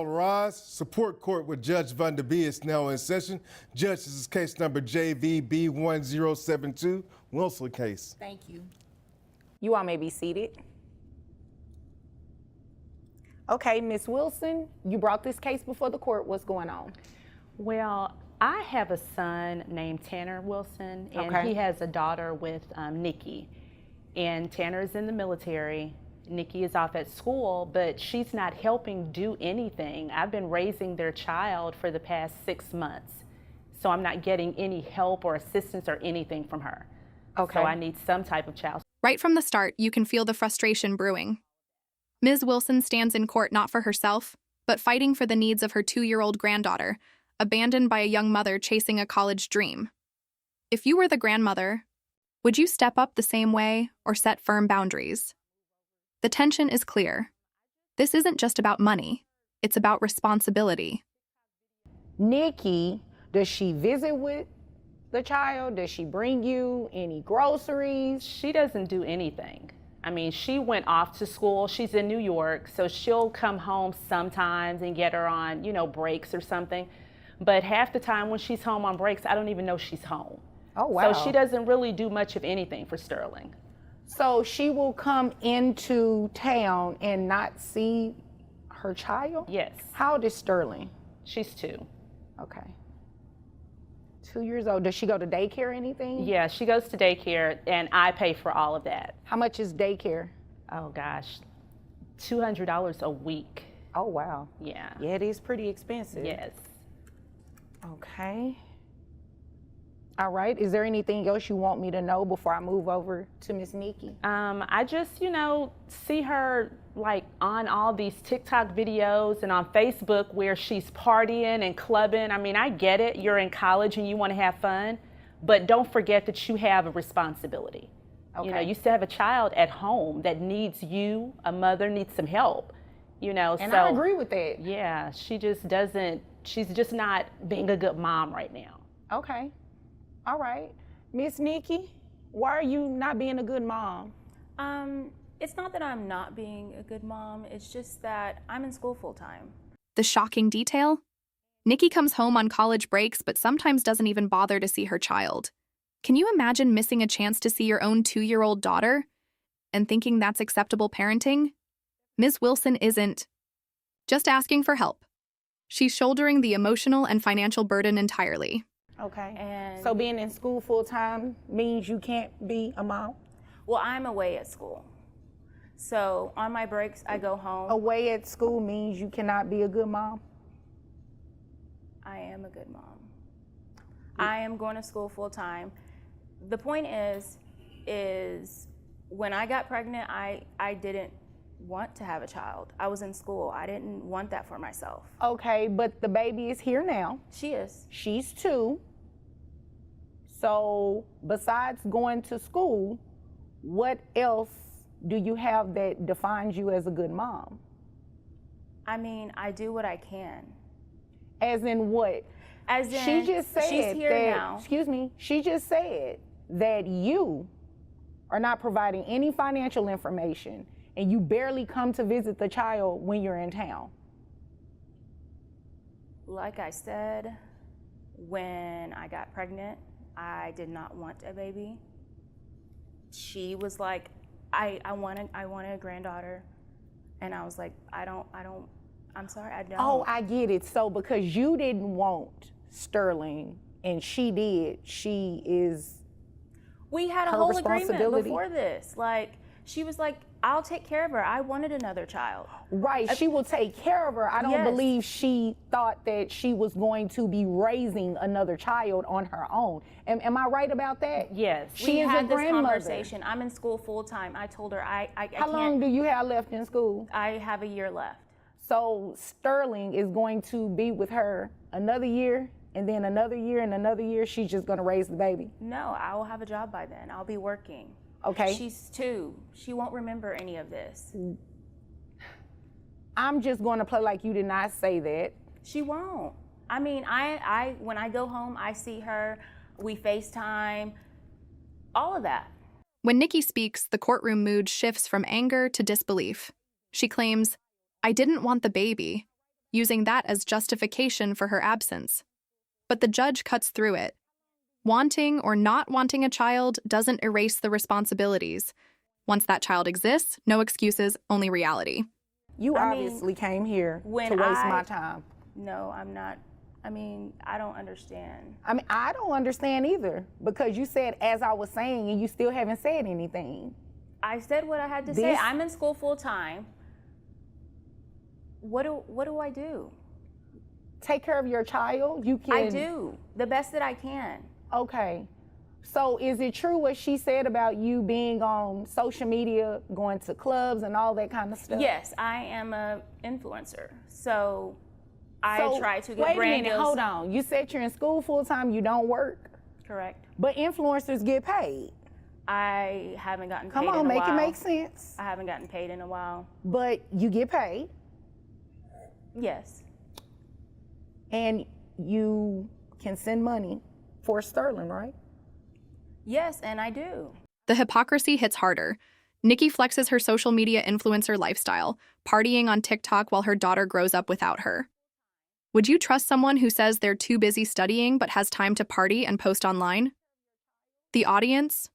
Rise. Support court with Judge Van der Bee is now in session. Judge, this is case number JVB1072, Wilson case. Thank you. You all may be seated. Okay, Ms. Wilson, you brought this case before the court. What's going on? Well, I have a son named Tanner Wilson, and he has a daughter with Nikki. And Tanner's in the military. Nikki is off at school, but she's not helping do anything. I've been raising their child for the past 6 months, so I'm not getting any help or assistance or anything from her. Okay. So I need some type of child. Right from the start, you can feel the frustration brewing. Ms. Wilson stands in court not for herself, but fighting for the needs of her 2-year-old granddaughter, abandoned by a young mother chasing a college dream. If you were the grandmother, would you step up the same way or set firm boundaries? The tension is clear. This isn't just about money, it's about responsibility. Nikki, does she visit with the child? Does she bring you any groceries? She doesn't do anything. I mean, she went off to school. She's in New York, so she'll come home sometimes and get her on, breaks or something. But half the time when she's home on breaks, I don't even know she's home. Oh, wow. So she doesn't really do much of anything for Sterling. So she will come into town and not see her child? Yes. How old is Sterling? She's 2. Okay. 2 years old. Does she go to daycare or anything? Yeah, she goes to daycare, and I pay for all of that. How much is daycare? Oh, gosh, $200 a week. Oh, wow. Yeah. Yeah, it is pretty expensive. Yes. Okay. All right. Is there anything else you want me to know before I move over to Miss Nikki? I just, see her like on all these TikTok videos and on Facebook where she's partying and clubbing. I mean, I get it. You're in college and you want to have fun, but don't forget that you have a responsibility. Okay. You still have a child at home that needs you. A mother needs some help, And I agree with that. Yeah, she's just not being a good mom right now. Okay. All right. Miss Nikki, why are you not being a good mom? It's not that I'm not being a good mom, it's just that I'm in school full time. The shocking detail? Nikki comes home on college breaks but sometimes doesn't even bother to see her child. Can you imagine missing a chance to see your own 2-year-old daughter and thinking that's acceptable parenting? Ms. Wilson isn't just asking for help. She's shouldering the emotional and financial burden entirely. Okay. And so being in school full time means you can't be a mom? well, I'm away at school. So on my breaks, I go home. Away at school means you cannot be a good mom? I am a good mom. I am going to school full time. The point is when I got pregnant, I didn't want to have a child. I was in school. I didn't want that for myself. Okay, but the baby is here now. She is. She's 2. So besides going to school, what else do you have that defines you as a good mom? I mean, I do what I can. As in what? As in, she just said she's here that, now. Excuse me, she just said that you are not providing any financial information and you barely come to visit the child when you're in town. Like I said, when I got pregnant, I did not want a baby. She was like, I wanted a granddaughter. And I was like, I'm sorry, I don't. Oh, I get it. So because you didn't want Sterling and she did, she is we had a her whole agreement responsibility. before this. Like, she was like, I'll take care of her. I wanted another child. Right, she will take care of her. I don't Yes. believe she thought that she was going to be raising another child on her own. Am I right about that? Yes. She We is had a this grandmother. conversation. I'm in school full time. I told her I How can't. long do you have left in school? I have a year left. So Sterling is going to be with her another year, and then another year, and another year. She's just going to raise the baby. No, I will have a job by then. I'll be working. Okay. She's 2. She won't remember any of this. I'm just going to play like you did not say that. She won't. I mean, I when I go home, I see her, we FaceTime, all of that. When Nikki speaks, the courtroom mood shifts from anger to disbelief. She claims, "I didn't want the baby. using that as justification for her absence. But the judge cuts through it. Wanting or not wanting a child doesn't erase the responsibilities. Once that child exists, no excuses, only reality. You obviously came here to waste my time. No, I'm not. I don't understand. I don't understand either, because you said, as I was saying, and you still haven't said anything. I said what I had to say. I'm in school full time. What do I do? Take care of your child? You can. I do the best that I can. Okay. So is it true what she said about you being on social media, going to clubs and all that kind of stuff? Yes, I am an influencer. So I try to get wait brand a minute, deals. hold on. You said you're in school full time, you don't work? Correct. But influencers get paid. I haven't gotten paid in a while. Come on, make it make sense. I haven't gotten paid in a while. But you get paid. Yes. And you can send money for Sterling, right? Yes, and I do. The hypocrisy hits harder. Nikki flexes her social media influencer lifestyle, partying on TikTok while her daughter grows up without her. Would you trust someone who says they're too busy studying but has time to party and post online? The audience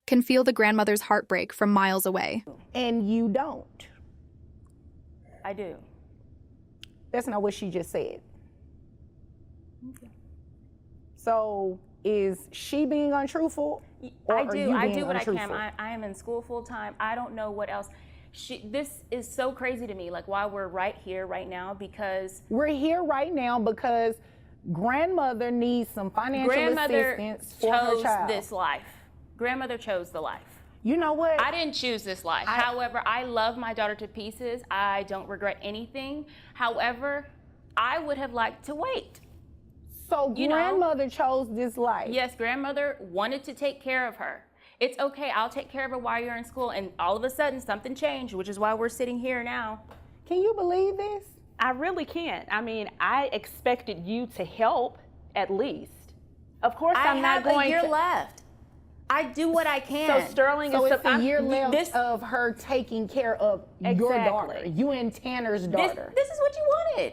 can feel the grandmother's heartbreak from miles away. And you don't. I do. That's not what she just said. Okay. So is she being untruthful? I do what I can. I am in school full time. I don't know what else. This is so crazy to me, like why we're right here right now, because we're here right now because grandmother needs some financial assistance for her child. This life. Grandmother chose the life. You know what? I didn't choose this life. However, I love my daughter to pieces. I don't regret anything. However, I would have liked to wait. So grandmother chose this life. Yes, grandmother wanted to take care of her. It's okay, I'll take care of her while you're in school. And all of a sudden, something changed, which is why we're sitting here now. Can you believe this? I really can't. I expected you to help, at least. Of course, I'm not going to. I have a year left. I do what I can. So Sterling so is it's a year left of her taking care of your daughter, you and Tanner's daughter. This is what you wanted.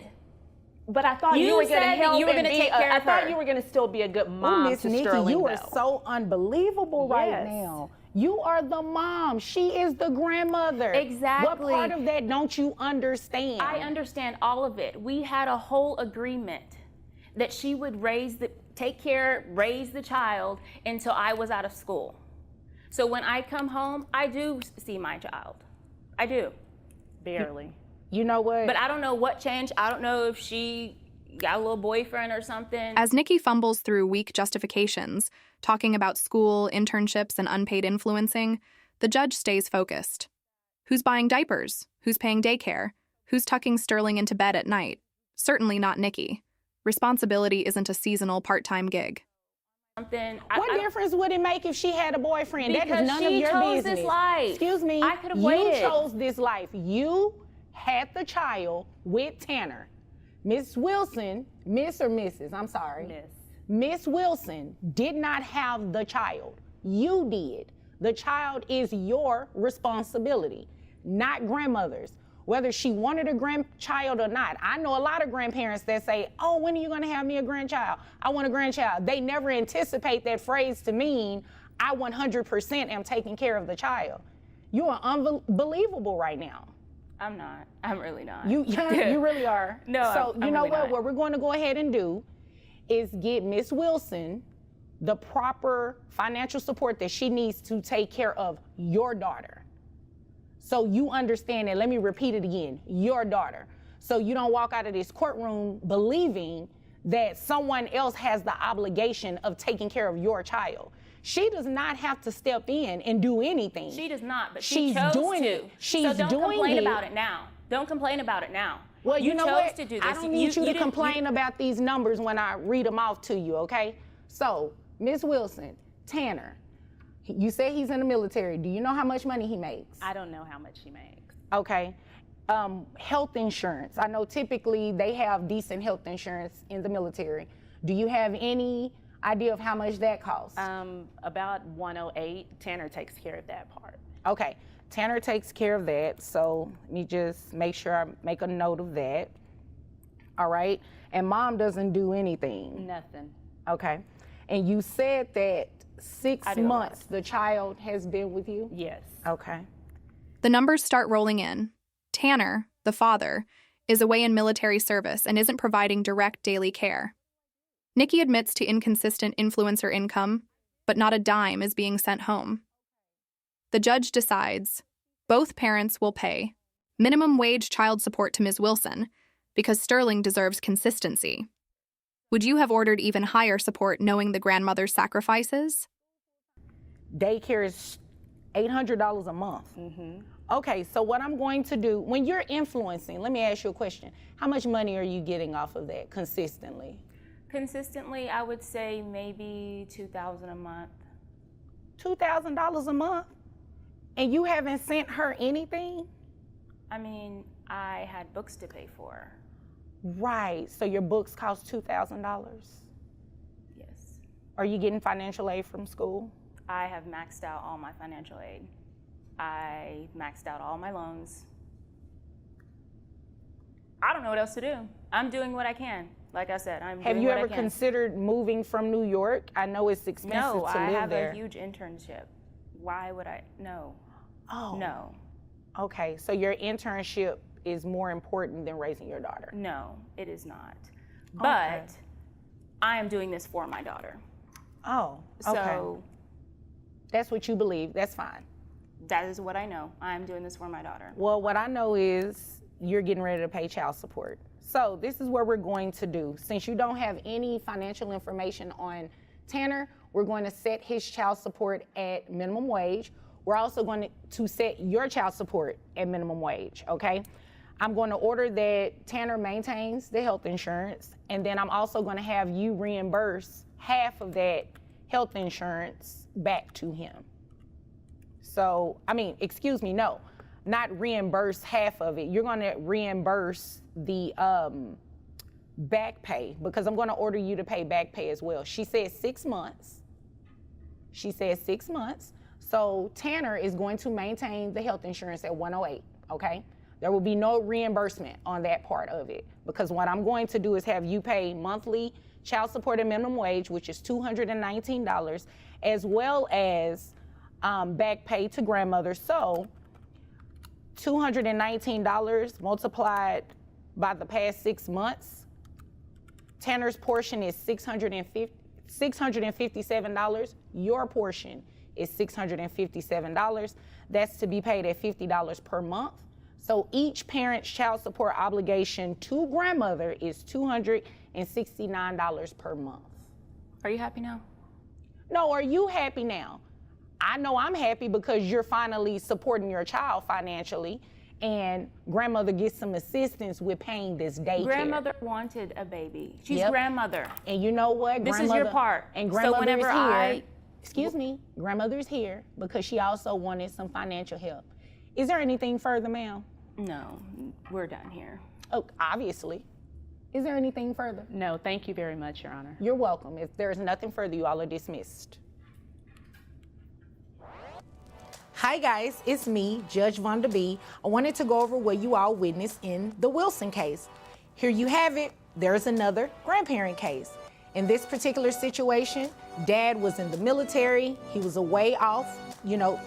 But I thought you were going to help. You were going to take care of her. I thought you were going to still be a good mom Miss to Nikki, Sterling. You are so unbelievable right now. You are the mom. She is the grandmother. Exactly. What part of that don't you understand? I understand all of it. We had a whole agreement that she would raise the child until I was out of school. So when I come home, I do see my child. I do. Barely. You know what? But I don't know what changed. I don't know if she got a little boyfriend or something. As Nikki fumbles through weak justifications, talking about school, internships, and unpaid influencing, the judge stays focused. Who's buying diapers? Who's paying daycare? Who's tucking Sterling into bed at night? Certainly not Nikki. Responsibility isn't a seasonal part-time gig. What difference would it make if she had a boyfriend? That is none of your business. Because she chose this life. Excuse me. I could have waited. You chose this life. You had the child with Tanner. Miss Wilson, Miss or Mrs., I'm sorry. Miss. Miss Wilson did not have the child. You did. The child is your responsibility, not grandmother's. Whether she wanted a grandchild or not. I know a lot of grandparents that say, oh, when are you gonna have me a grandchild? I want a grandchild. They never anticipate that phrase to mean, I 100% am taking care of the child. You are unbelievable right now. I'm not. I'm really not. You really are. No, so I'm you know really what? not. What we're going to go ahead and do is get Miss Wilson the proper financial support that she needs to take care of your daughter. So you understand that. Let me repeat it again. Your daughter. So you don't walk out of this courtroom believing that someone else has the obligation of taking care of your child. She does not have to step in and do anything. She does not, but she's she chose doing to. it. She's so don't doing complain it. about it now. Don't complain about it now. Well, you know chose what? to do this. I don't need you to complain about these numbers when I read them off to you, okay? So, Miss Wilson, Tanner, you say he's in the military. Do you know how much money he makes? I don't know how much he makes. Okay. Health insurance. I know typically they have decent health insurance in the military. Do you have any idea of how much that costs? About 108. Tanner takes care of that part. Okay. Tanner takes care of that. So let me just make sure I make a note of that. all right? And mom doesn't do anything. Nothing. Okay. And you said that 6 I do a lot. months the child has been with you? Yes. Okay. The numbers start rolling in. Tanner, the father, is away in military service and isn't providing direct daily care. Nikki admits to inconsistent influencer income, but not a dime is being sent home. The judge decides both parents will pay minimum wage child support to Ms. Wilson because Sterling deserves consistency. Would you have ordered even higher support knowing the grandmother's sacrifices? Daycare is $800 a month. Okay, so what I'm going to do, when you're influencing, let me ask you a question. How much money are you getting off of that consistently? Consistently, I would say maybe $2,000 a month. $2,000 a month? And you haven't sent her anything? I mean, I had books to pay for. Right, so your books cost $2,000. Yes. Are you getting financial aid from school? I have maxed out all my financial aid. I maxed out all my loans. I don't know what else to do. I'm doing what I can. Like I said, I'm Have doing you what I ever can. considered moving from New York? I know it's expensive No, to I live have there. a huge internship. Why would I? No. Oh. No. Okay, so your internship is more important than raising your daughter. No, it is not. But Okay. I am doing this for my daughter. Oh, okay. So That's what you believe. That's fine. that is what I know. I am doing this for my daughter. Well, what I know is you're getting ready to pay child support. So this is what we're going to do. Since you don't have any financial information on Tanner, we're going to set his child support at minimum wage. We're also going to set your child support at minimum wage, okay? I'm going to order that Tanner maintains the health insurance, and then I'm also going to have you reimburse half of that health insurance back to him. So, I mean, excuse me, no, not reimburse half of it. You're going to reimburse the back pay, because I'm going to order you to pay back pay as well. She said 6 months. She said 6 months. So Tanner is going to maintain the health insurance at 108, okay? There will be no reimbursement on that part of it, because what I'm going to do is have you pay monthly child support at minimum wage, which is $219, as well as back pay to grandmother. So $219 multiplied by the past 6 months, Tanner's portion is $657. Your portion is $657. That's to be paid at $50 per month. So each parent's child support obligation to grandmother is $269 per month. Are you happy now? No, are you happy now? I know I'm happy because you're finally supporting your child financially, and grandmother gets some assistance with paying this daycare. Grandmother wanted a baby. She's Yep. grandmother. And you know what? This is your part. And So grandmother whenever is here. I- Excuse me. Grandmother's here because she also wanted some financial help. Is there anything further, ma'am? No, we're done here. Oh, obviously. Is there anything further? No, thank you very much, Your Honor. You're welcome. If there's nothing further, you all are dismissed. Hi guys, it's me, Judge Vonda B. I wanted to go over what you all witnessed in the Wilson case. Here you have it. There's another grandparent case. In this particular situation, dad was in the military. He was away off,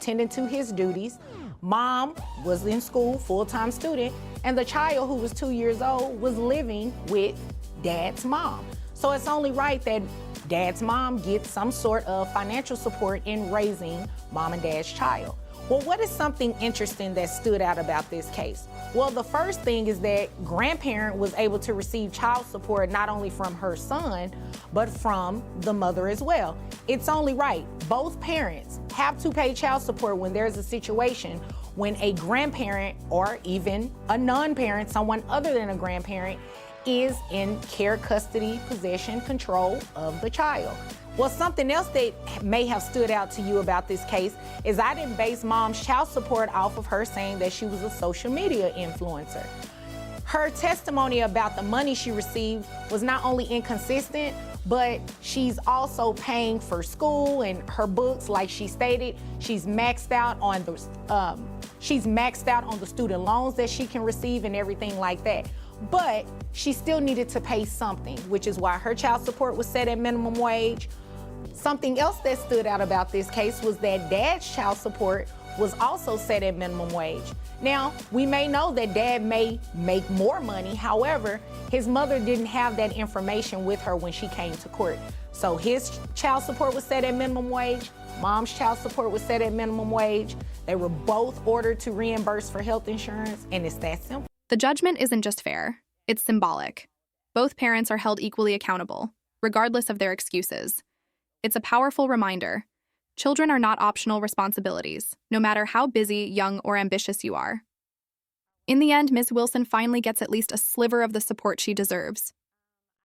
tending to his duties. Mom was in school, full-time student, and the child, who was 2 years old, was living with dad's mom. So it's only right that dad's mom gets some sort of financial support in raising mom and dad's child. Well, what is something interesting that stood out about this case? Well, the first thing is that grandparent was able to receive child support not only from her son, but from the mother as well. It's only right. Both parents have to pay child support when there's a situation when a grandparent or even a non-parent, someone other than a grandparent, is in care, custody, possession, control of the child. Well, something else that may have stood out to you about this case is I didn't base mom's child support off of her saying that she was a social media influencer. Her testimony about the money she received was not only inconsistent, but she's also paying for school and her books. Like she stated, she's maxed out on the student loans that she can receive and everything like that. but she still needed to pay something, which is why her child support was set at minimum wage. Something else that stood out about this case was that Dad's child support was also set at minimum wage. Now, we may know that Dad may make more money. However, his mother didn't have that information with her when she came to court. So his child support was set at minimum wage. Mom's child support was set at minimum wage. They were both ordered to reimburse for health insurance, and it's that simple. The judgment isn't just fair, it's symbolic. Both parents are held equally accountable, regardless of their excuses. It's a powerful reminder. Children are not optional responsibilities, no matter how busy, young, or ambitious you are. In the end, Ms. Wilson finally gets at least a sliver of the support she deserves.